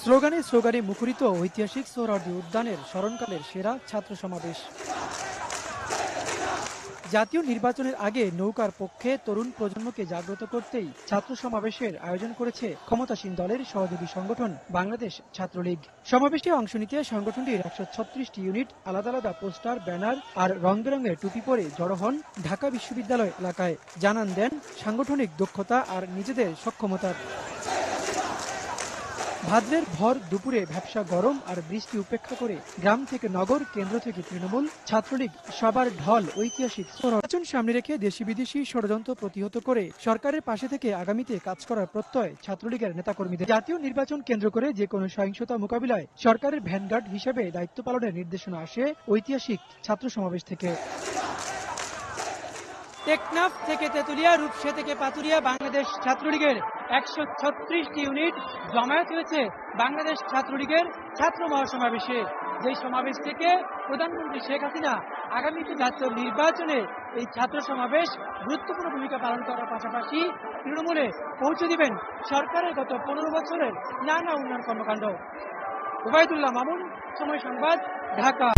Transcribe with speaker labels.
Speaker 1: স্লোগানে স্লোগানে মুখরিত ঐতিহাসিক সোহরাওয়ার্দী উদ্যানের স্মরণকালের সেরা ছাত্র সমাবেশ। জাতীয় নির্বাচনের আগে নৌকার পক্ষে তরুণ প্রজন্মকে জাগ্রত করতেই ছাত্র সমাবেশের আয়োজন করেছে ক্ষমতাসীন দলের সহযোগী সংগঠন বাংলাদেশ ছাত্রলীগ। সমাবেশে অংশ নিতে সংগঠনটির ১৩৬টি ইউনিট আলাদা আলাদা পোস্টার, ব্যানার আর রং বেরঙের টুপি পরে জড়ো হন ঢাকা বিশ্ববিদ্যালয় এলাকায়। জানান দেন সাংগঠনিক দক্ষতা আর নিজেদের সক্ষমতার। ভাদ্রের ভর দুপুরে ভ্যাপসা গরম আর বৃষ্টি উপেক্ষা করে গ্রাম থেকে নগর, কেন্দ্র থেকে তৃণমূল, ছাত্রলীগ সবার ঢল ঐতিহাসিক নির্বাচন সামনে রেখে দেশি বিদেশি ষড়যন্ত্র প্রতিহত করে সরকারের পাশে থেকে আগামীতে কাজ করার প্রত্যয় ছাত্রলীগের নেতাকর্মীদের। জাতীয় নির্বাচন কেন্দ্র করে যে কোনো সহিংসতা মোকাবিলায় সরকারের ভ্যানগার্ড হিসেবে দায়িত্ব পালনের নির্দেশনা আসে ঐতিহাসিক ছাত্র সমাবেশ থেকে। টেকনাফ থেকে তেতুলিয়া, রূপসা থেকে পাতুরিয়া বাংলাদেশ ছাত্রলীগের ১৩৬টি ইউনিট জমায়েত হয়েছে বাংলাদেশ ছাত্রলীগের ছাত্র মহাসমাবেশে। যে সমাবেশ থেকে প্রধানমন্ত্রী শেখ হাসিনা আগামীতে জাতীয় নির্বাচনে এই ছাত্র সমাবেশ গুরুত্বপূর্ণ ভূমিকা পালন করার পাশাপাশি তৃণমূলে পৌঁছে দিবেন সরকারের গত ১৫ বছরের নানা উন্নয়ন কর্মকাণ্ড। ওবায়দুল্লাহ মামুন, সময় সংবাদ, ঢাকা।